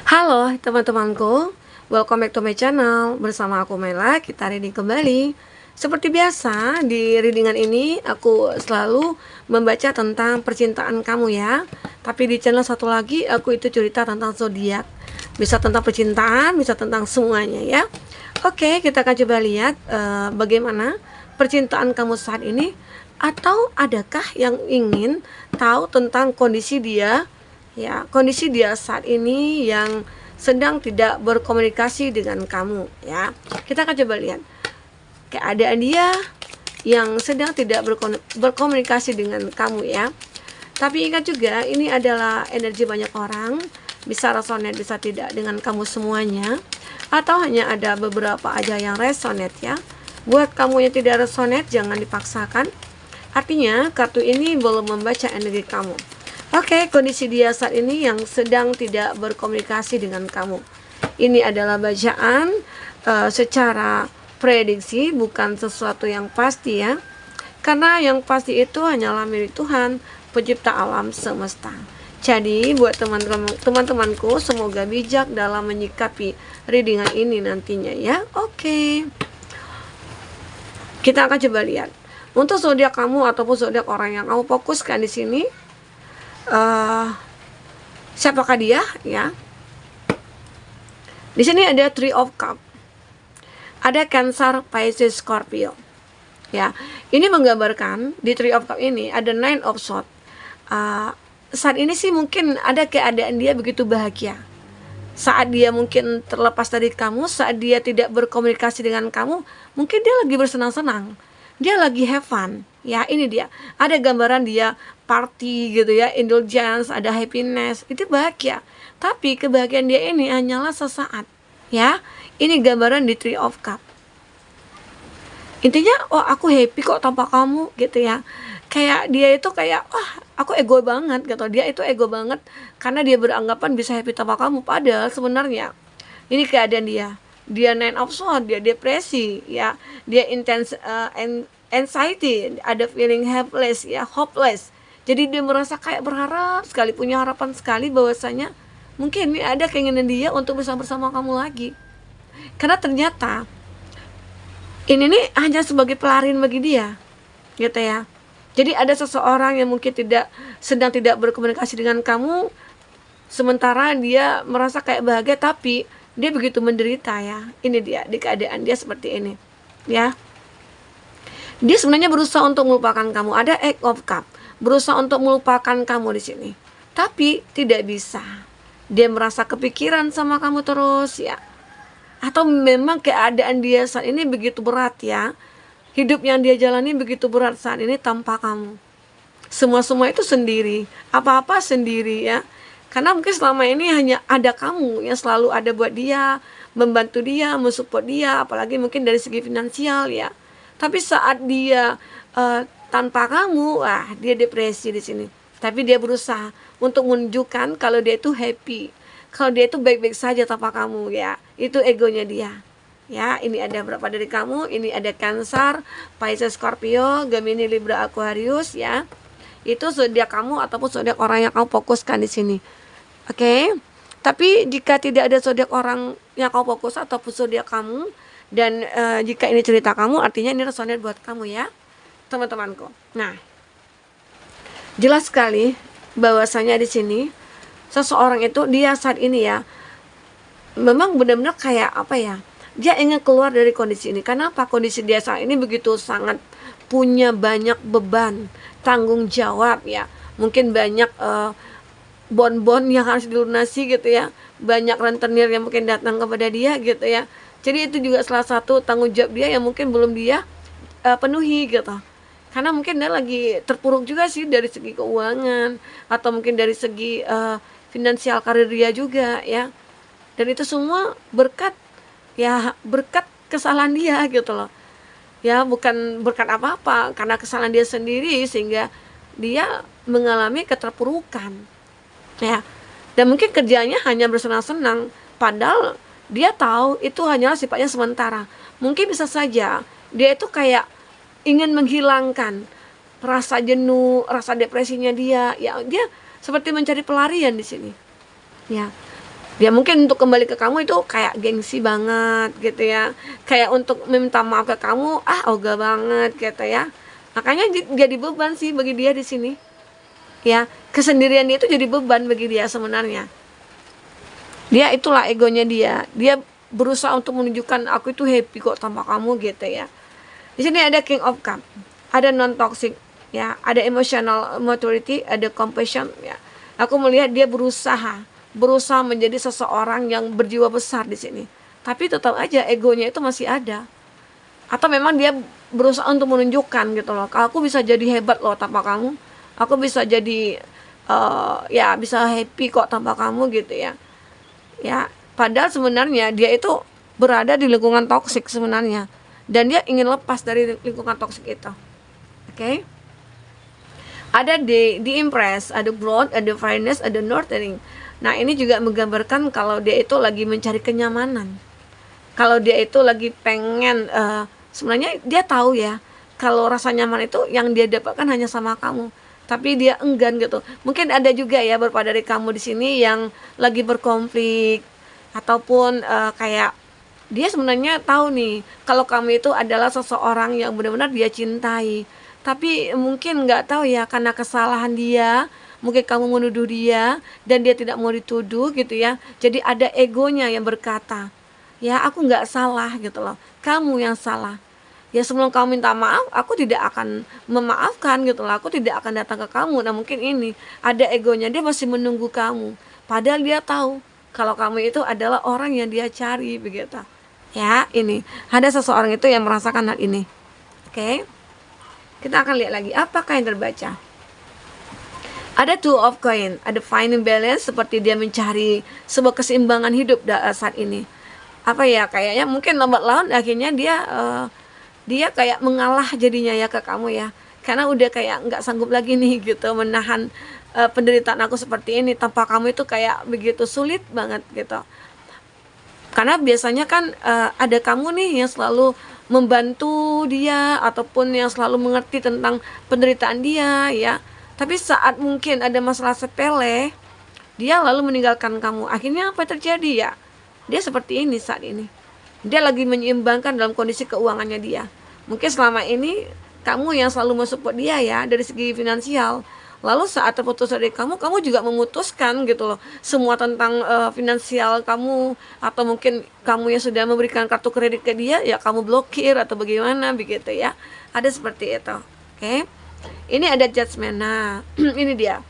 Halo teman-temanku, welcome back to my channel. Bersama aku Mela, kita reading kembali. Seperti biasa, di readingan ini aku selalu membaca tentang percintaan kamu ya. Tapi di channel satu lagi, aku itu cerita tentang zodiak. Bisa tentang percintaan, bisa tentang semuanya ya. Oke, kita akan coba lihat bagaimana percintaan kamu saat ini. Atau adakah yang ingin tahu tentang kondisi dia, ya, kondisi dia saat ini yang sedang tidak berkomunikasi dengan kamu ya. Kita akan coba lihat keadaan dia yang sedang tidak berkomunikasi dengan kamu ya. Tapi ingat juga, ini adalah energi banyak orang, bisa resonate bisa tidak dengan kamu semuanya, atau hanya ada beberapa aja yang resonate ya. Buat kamu yang tidak resonate, jangan dipaksakan. Artinya kartu ini belum membaca energi kamu. Oke, kondisi dia saat ini yang sedang tidak berkomunikasi dengan kamu. Ini adalah bacaan secara prediksi, bukan sesuatu yang pasti ya. Karena yang pasti itu hanyalah milik Tuhan, pencipta alam semesta. Jadi buat teman-temanku, semoga bijak dalam menyikapi readingan ini nantinya ya. Oke. Kita akan coba lihat. Untuk zodiak kamu ataupun zodiak orang yang kamu fokuskan di sini, siapakah dia ya? Di sini ada Three of Cups, ada Cancer, Pisces, Scorpio. Ya, ini menggambarkan di Three of Cups ini ada Nine of Swords. Saat ini sih mungkin ada keadaan dia begitu bahagia. Saat dia mungkin terlepas dari kamu, saat dia tidak berkomunikasi dengan kamu, mungkin dia lagi bersenang-senang. Dia lagi have fun. Ya, ini dia. Ada gambaran dia party gitu ya, indulgence, ada happiness. Itu bahagia. Tapi kebahagiaan dia ini hanyalah sesaat. Ya, ini gambaran di Three of Cups. Intinya, oh aku happy kok tanpa kamu gitu ya. Kayak dia itu kayak, wah aku ego banget gitu. Dia itu ego banget karena dia beranggapan bisa happy tanpa kamu. Padahal sebenarnya ini keadaan dia. Dia Nine of Swords, dia depresi ya, dia intense anxiety, ada feeling helpless ya, hopeless. Jadi dia merasa kayak berharap sekali, punya harapan sekali bahwasanya mungkin ini ada keinginan dia untuk bisa bersama kamu lagi. Karena ternyata ini nih hanya sebagai pelarian bagi dia gitu ya. Jadi ada seseorang yang mungkin sedang tidak berkomunikasi dengan kamu, sementara dia merasa kayak bahagia, tapi dia begitu menderita ya. Ini dia, di keadaan dia seperti ini ya. Dia sebenarnya berusaha untuk melupakan kamu. Ada Eight of Cups, berusaha untuk melupakan kamu di sini, tapi tidak bisa. Dia merasa kepikiran sama kamu terus ya. Atau memang keadaan dia saat ini begitu berat ya. Hidup yang dia jalani begitu berat saat ini tanpa kamu. Semua itu sendiri, apa-apa sendiri ya. Karena mungkin selama ini hanya ada kamu yang selalu ada buat dia, membantu dia, mensupport dia, apalagi mungkin dari segi finansial ya. Tapi saat dia tanpa kamu, wah dia depresi di sini. Tapi dia berusaha untuk menunjukkan kalau dia itu happy, kalau dia itu baik-baik saja tanpa kamu ya. Itu egonya dia. Ya, ini ada berapa dari kamu? Ini ada Cancer, Pisces, Scorpio, Gemini, Libra, Aquarius ya. Itu zodiak kamu ataupun zodiak orang yang kamu fokuskan di sini. Oke. Tapi jika tidak ada zodiak orang yang kamu fokus ataupun zodiak kamu, dan jika ini cerita kamu, artinya ini resonate buat kamu ya, teman-temanku. Nah, jelas sekali bahwasanya di sini seseorang itu dia saat ini ya memang benar-benar kayak apa ya? Dia ingin keluar dari kondisi ini. Kenapa? Kondisi dia saat ini begitu sangat punya banyak beban, tanggung jawab ya. Mungkin banyak bon-bon yang harus dilunasi gitu ya. Banyak rentenir yang mungkin datang kepada dia gitu ya. Jadi itu juga salah satu tanggung jawab dia yang mungkin belum dia penuhi gitu. Karena mungkin dia lagi terpuruk juga sih dari segi keuangan, atau mungkin dari segi finansial karir dia juga ya. Dan itu semua berkat kesalahan dia gitu loh. Ya, bukan berkat apa-apa, karena kesalahan dia sendiri sehingga dia mengalami keterpurukan. Ya. Dan mungkin kerjanya hanya bersenang-senang, padahal dia tahu itu hanyalah sifatnya sementara. Mungkin bisa saja dia itu kayak ingin menghilangkan rasa jenuh, rasa depresinya dia. Ya, dia seperti mencari pelarian di sini. Ya. Dia mungkin untuk kembali ke kamu itu kayak gengsi banget gitu ya, kayak untuk meminta maaf ke kamu, ogah banget gitu ya. Makanya jadi beban sih bagi dia di sini ya, kesendirian dia itu jadi beban bagi dia sebenarnya. Dia itulah egonya dia berusaha untuk menunjukkan aku itu happy kok tanpa kamu gitu ya. Di sini ada King of Cup, ada non toxic ya, ada emotional maturity, ada compassion ya. Aku melihat dia berusaha menjadi seseorang yang berjiwa besar di sini. Tapi tetap aja egonya itu masih ada. Atau memang dia berusaha untuk menunjukkan gitu loh, aku bisa jadi hebat loh tanpa kamu. Aku bisa jadi ya bisa happy kok tanpa kamu gitu ya. Ya, padahal sebenarnya dia itu berada di lingkungan toksik sebenarnya, dan dia ingin lepas dari lingkungan toksik itu. Oke. Ada di impress, ada growth, ada fairness, ada nurturing. Nah, ini juga menggambarkan kalau dia itu lagi mencari kenyamanan. Kalau dia itu lagi pengen sebenarnya dia tahu ya kalau rasa nyaman itu yang dia dapatkan hanya sama kamu, tapi dia enggan gitu. Mungkin ada juga ya beberapa dari kamu di sini yang lagi berkonflik, ataupun kayak dia sebenarnya tahu nih kalau kamu itu adalah seseorang yang benar-benar dia cintai, tapi mungkin nggak tahu ya karena kesalahan dia, mungkin kamu menuduh dia dan dia tidak mau dituduh gitu ya. Jadi ada egonya yang berkata, ya aku nggak salah gitu loh, kamu yang salah. Ya sebelum kamu minta maaf, aku tidak akan memaafkan gitu loh, aku tidak akan datang ke kamu. Nah mungkin ini ada egonya, dia masih menunggu kamu, padahal dia tahu kalau kamu itu adalah orang yang dia cari begitu ya. Ini ada seseorang itu yang merasakan hal ini. Oke, kita akan lihat lagi apakah yang terbaca. Ada two of coin, ada finding balance, seperti dia mencari sebuah keseimbangan hidup saat ini. Apa ya, kayaknya mungkin lambat laun akhirnya dia kayak mengalah jadinya ya ke kamu ya, karena udah kayak nggak sanggup lagi nih gitu menahan penderitaan aku seperti ini tanpa kamu, itu kayak begitu sulit banget gitu. Karena biasanya kan ada kamu nih yang selalu membantu dia ataupun yang selalu mengerti tentang penderitaan dia ya. Tapi saat mungkin ada masalah sepele, dia lalu meninggalkan kamu. Akhirnya apa terjadi ya? Dia seperti ini saat ini. Dia lagi menyeimbangkan dalam kondisi keuangannya dia. Mungkin selama ini kamu yang selalu mensupport dia ya dari segi finansial. Lalu saat terputus dari kamu juga memutuskan gitu loh semua tentang finansial kamu, atau mungkin kamu yang sudah memberikan kartu kredit ke dia ya kamu blokir atau bagaimana begitu ya. Ada seperti itu. Oke. Ini ada judgment. Nah, ini dia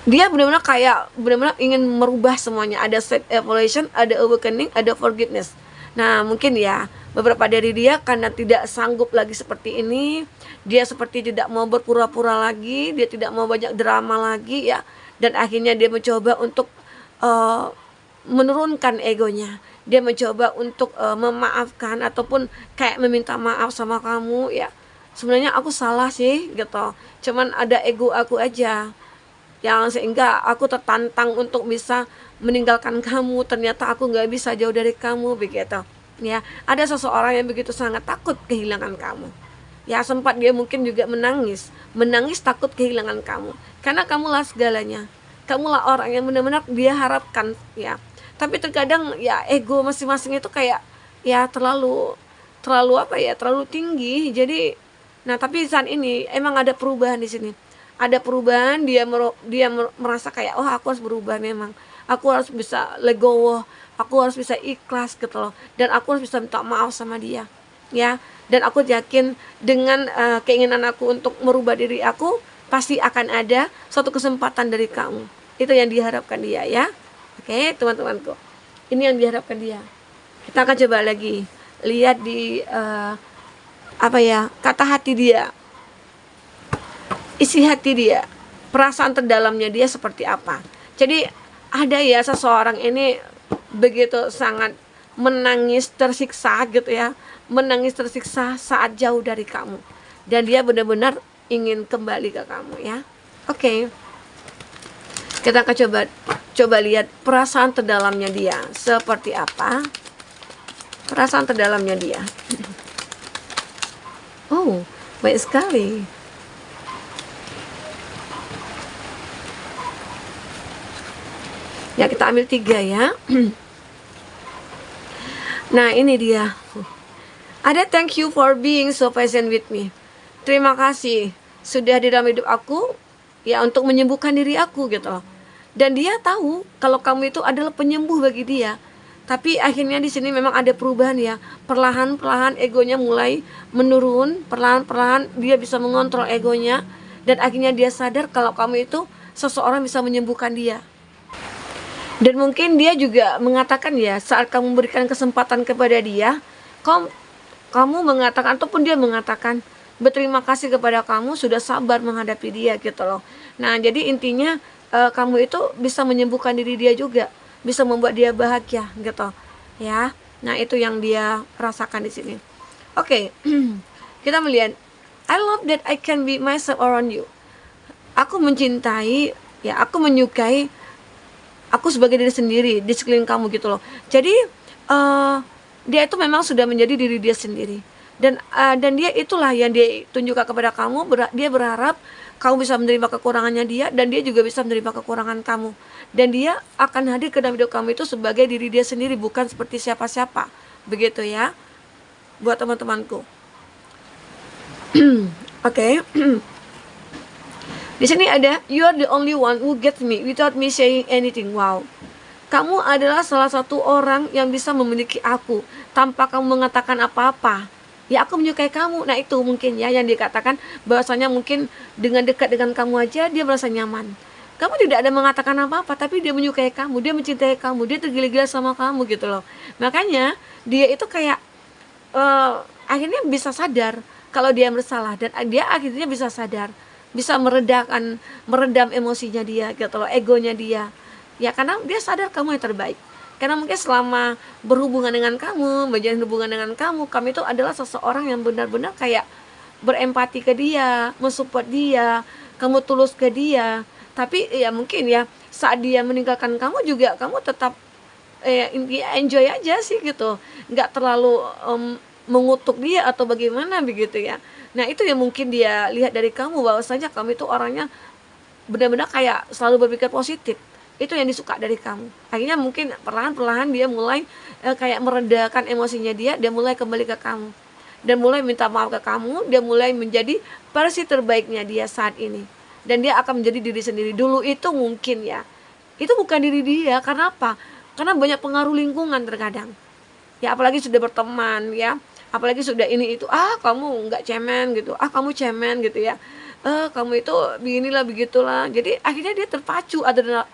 benar-benar kayak benar-benar ingin merubah semuanya. Ada self evaluation, ada awakening, ada forgiveness. Nah mungkin ya beberapa dari dia karena tidak sanggup lagi seperti ini, dia seperti tidak mau berpura-pura lagi, dia tidak mau banyak drama lagi ya, dan akhirnya dia mencoba untuk menurunkan egonya. Dia mencoba untuk memaafkan ataupun kayak meminta maaf sama kamu ya. Sebenarnya aku salah sih gitu, cuman ada ego aku aja yang sehingga aku tertantang untuk bisa meninggalkan kamu. Ternyata aku nggak bisa jauh dari kamu begitu ya. Ada seseorang yang begitu sangat takut kehilangan kamu ya, sempat dia mungkin juga menangis takut kehilangan kamu, karena kamulah segalanya, kamulah orang yang benar-benar dia harapkan ya. Tapi terkadang ya ego masing-masing itu kayak ya terlalu apa ya, terlalu tinggi. Jadi nah tapi saat ini emang ada perubahan di sini. Ada perubahan, dia merasa kayak aku harus berubah, memang aku harus bisa legowo, aku harus bisa ikhlas gitu loh, dan aku harus bisa minta maaf sama dia ya. Dan aku yakin dengan keinginan aku untuk merubah diri aku, pasti akan ada suatu kesempatan dari kamu. Itu yang diharapkan dia ya. Oke teman-temanku, ini yang diharapkan dia. Kita akan coba lagi lihat di kata hati dia, isi hati dia, perasaan terdalamnya dia seperti apa. Jadi ada ya seseorang ini begitu sangat menangis tersiksa gitu ya, menangis tersiksa saat jauh dari kamu, dan dia benar-benar ingin kembali ke kamu ya. Oke. Kita akan coba lihat perasaan terdalamnya dia seperti apa. Perasaan terdalamnya dia. Oh, baik sekali. Ya, kita ambil 3 ya. Nah, ini dia. Ada thank you for being so patient with me. Terima kasih sudah di dalam hidup aku ya untuk menyembuhkan diri aku gitu loh. Dan dia tahu kalau kamu itu adalah penyembuh bagi dia. Tapi akhirnya di sini memang ada perubahan ya. Perlahan-perlahan egonya mulai menurun, perlahan-perlahan dia bisa mengontrol egonya dan akhirnya dia sadar kalau kamu itu seseorang bisa menyembuhkan dia. Dan mungkin dia juga mengatakan ya, saat kamu memberikan kesempatan kepada dia, kamu mengatakan ataupun dia mengatakan berterima kasih kepada kamu sudah sabar menghadapi dia gitu loh. Nah, jadi intinya kamu itu bisa menyembuhkan diri dia juga, bisa membuat dia bahagia gitu ya. Nah, itu yang dia rasakan di sini. Oke. Kita melihat I love that I can be myself around you. Aku mencintai ya, aku menyukai aku sebagai diri sendiri di sekeliling kamu gitu loh. Jadi dia itu memang sudah menjadi diri dia sendiri dan dia itulah yang dia tunjukkan kepada kamu. Dia berharap kamu bisa menerima kekurangannya dia dan dia juga bisa menerima kekurangan kamu, dan dia akan hadir ke dalam hidup kamu itu sebagai diri dia sendiri, bukan seperti siapa-siapa, begitu ya buat teman-temanku. Oke. Di sini ada you are the only one who gets me without me saying anything. Wow. Kamu adalah salah satu orang yang bisa memiliki aku tanpa kamu mengatakan apa-apa. Ya, aku menyukai kamu. Nah, itu mungkin ya yang dikatakan bahwasanya mungkin dengan dekat dengan kamu aja dia merasa nyaman. Kamu tidak ada mengatakan apa-apa, tapi dia menyukai kamu, dia mencintai kamu, dia tergila-gila sama kamu gitu loh. Makanya dia itu kayak akhirnya bisa sadar kalau dia bersalah, dan dia akhirnya bisa sadar, bisa meredam emosinya dia gitu loh, egonya dia. Ya, karena dia sadar kamu yang terbaik. Karena mungkin selama berhubungan dengan kamu, menjalin hubungan dengan kamu itu adalah seseorang yang benar-benar kayak berempati ke dia, mensupport dia, kamu tulus ke dia. Tapi ya mungkin ya saat dia meninggalkan kamu juga kamu tetap enjoy aja sih gitu, nggak terlalu mengutuk dia atau bagaimana begitu ya. Nah, itu yang mungkin dia lihat dari kamu, bahwasanya kamu itu orangnya benar-benar kayak selalu berpikir positif. Itu yang disuka dari kamu. Akhirnya mungkin perlahan-perlahan dia mulai kayak meredakan emosinya dia mulai kembali ke kamu dan mulai minta maaf ke kamu. Dia mulai menjadi versi terbaiknya dia saat ini, dan dia akan menjadi diri sendiri. Dulu itu mungkin ya itu bukan diri dia. Karena apa? Karena banyak pengaruh lingkungan terkadang ya, apalagi sudah berteman ya, apalagi sudah ini itu, kamu nggak cemen gitu, kamu cemen gitu ya, kamu itu beginilah begitulah. Jadi akhirnya dia terpacu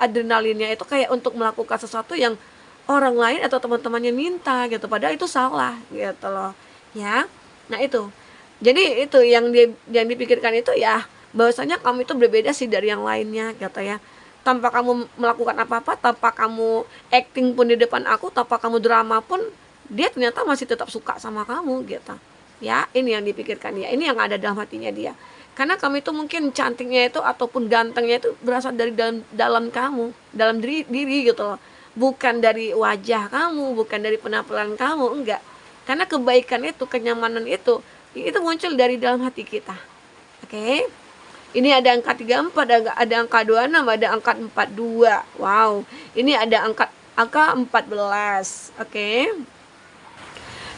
adrenalinnya itu kayak untuk melakukan sesuatu yang orang lain atau teman-temannya minta gitu, padahal itu salah gitu loh ya. Nah, itu jadi itu yang dipikirkan itu ya, bahwasanya kamu itu berbeda sih dari yang lainnya gitu ya. Tanpa kamu melakukan apa-apa, tanpa kamu acting pun di depan aku, tanpa kamu drama pun, dia ternyata masih tetap suka sama kamu gitu ya. Ini yang dipikirkan dia, ini yang ada dalam hatinya dia. Karena kamu itu mungkin cantiknya itu ataupun gantengnya itu berasal dari dalam kamu, dalam diri gitu loh. Bukan dari wajah kamu, bukan dari penampilan kamu, enggak. Karena kebaikan itu, kenyamanan itu muncul dari dalam hati kita. Oke. Ini ada angka 34, ada angka 26, ada angka 42. Wow. Ini ada angka 14. Oke.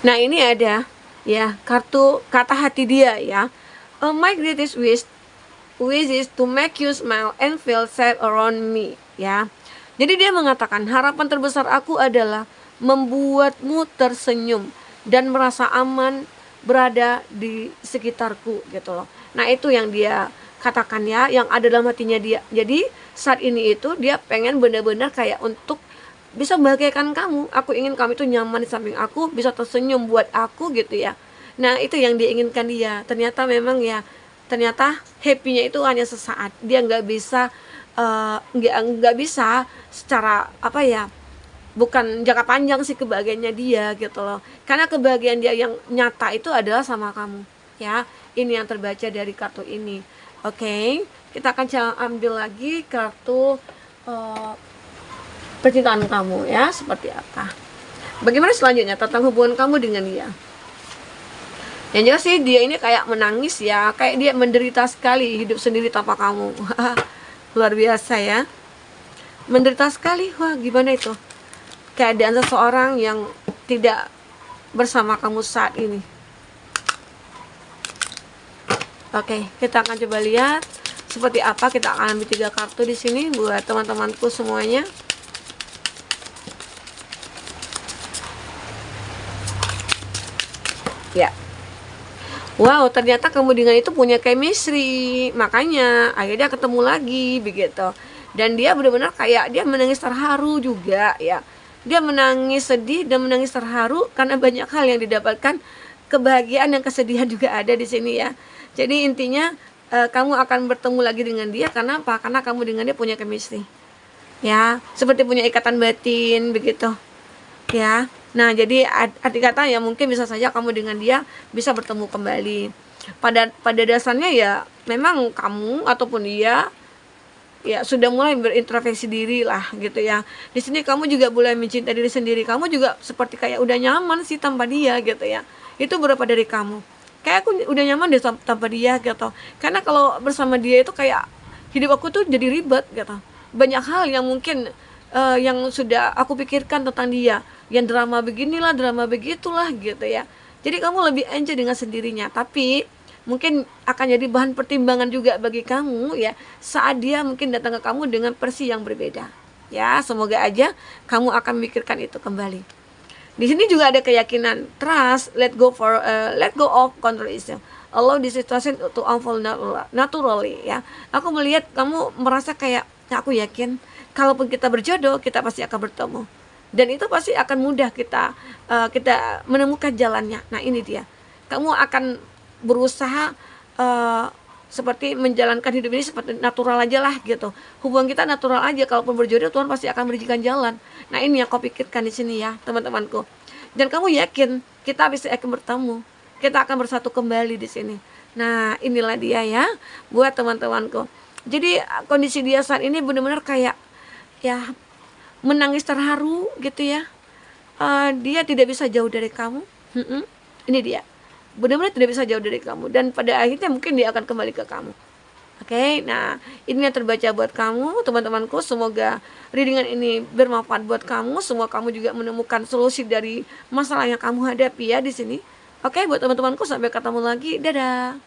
Nah, ini ada ya kartu kata hati dia ya. My greatest wish is to make you smile and feel safe around me ya. Jadi dia mengatakan harapan terbesar aku adalah membuatmu tersenyum dan merasa aman berada di sekitarku gitu loh. Nah, itu yang dia katakan ya, yang ada dalam hatinya dia. Jadi saat ini itu dia pengen benar-benar kayak untuk bisa membahagiakan kamu. Aku ingin kamu itu nyaman di samping aku, bisa tersenyum buat aku gitu ya. Nah, itu yang diinginkan dia. Ternyata memang ya, ternyata happy-nya itu hanya sesaat. Dia nggak bisa bisa secara apa ya, bukan jangka panjang sih kebahagiaannya dia gitu loh. Karena kebahagiaan dia yang nyata itu adalah sama kamu ya. Ini yang terbaca dari kartu ini. Oke, kita akan ambil lagi kartu percintaan kamu ya, seperti apa. Bagaimana selanjutnya tentang hubungan kamu dengan dia. Yang jelas sih dia ini kayak menangis ya, kayak dia menderita sekali hidup sendiri tanpa kamu. Luar biasa ya. menderita sekali. Wah, gimana itu keadaan seseorang yang tidak bersama kamu saat ini. Oke, kita akan coba lihat seperti apa. Kita akan ambil 3 kartu di sini buat teman-temanku semuanya. Ya. Wow, ternyata kamu dengan itu punya chemistry. Makanya akhirnya ketemu lagi begitu. Dan dia benar-benar kayak dia menangis terharu juga ya. Dia menangis sedih dan menangis terharu karena banyak hal yang didapatkan. Kebahagiaan dan kesedihan juga ada di sini ya. Jadi intinya kamu akan bertemu lagi dengan dia karena apa? Karena kamu dengan dia punya chemistry. Ya, seperti punya ikatan batin begitu. Ya. Nah, jadi arti kata ya mungkin bisa saja kamu dengan dia bisa bertemu kembali. Pada dasarnya ya memang kamu ataupun dia ya sudah mulai berintrospeksi diri lah gitu ya. Di sini kamu juga boleh mencintai diri sendiri. Kamu juga seperti kayak udah nyaman sih tanpa dia gitu ya. Itu berapa dari kamu? Kayak aku udah nyaman deh tanpa dia gitu. Karena kalau bersama dia itu kayak hidup aku tuh jadi ribet gitu. Banyak hal yang mungkin yang sudah aku pikirkan tentang dia, yang drama beginilah, drama begitulah gitu ya. Jadi kamu lebih enjoy dengan sendirinya, tapi mungkin akan jadi bahan pertimbangan juga bagi kamu ya saat dia mungkin datang ke kamu dengan versi yang berbeda. Ya, semoga aja kamu akan memikirkan itu kembali. Di sini juga ada keyakinan, trust, let go of control issue. Allow the situation to unfold naturally ya. Aku melihat kamu merasa kayak, ya aku yakin kalaupun kita berjodoh, kita pasti akan bertemu. Dan itu pasti akan mudah kita menemukan jalannya. Nah, ini dia. Kamu akan berusaha seperti menjalankan hidup ini seperti natural aja lah gitu. Hubungan kita natural aja, kalaupun berjodoh Tuhan pasti akan berikan jalan. Nah, ini yang kau pikirkan di sini ya, teman-temanku. Dan kamu yakin kita bisa akan bertemu. Kita akan bersatu kembali di sini. Nah, inilah dia ya buat teman-temanku. Jadi kondisi dia saat ini benar-benar kayak ya menangis terharu gitu ya. Dia tidak bisa jauh dari kamu. Ini dia, benar-benar tidak bisa jauh dari kamu, dan pada akhirnya mungkin dia akan kembali ke kamu. Oke, nah ini yang terbaca buat kamu teman-temanku. Semoga readingan ini bermanfaat buat kamu. Semua kamu juga menemukan solusi dari masalah yang kamu hadapi ya di sini. Oke, buat teman-temanku, sampai ketemu lagi, dadah.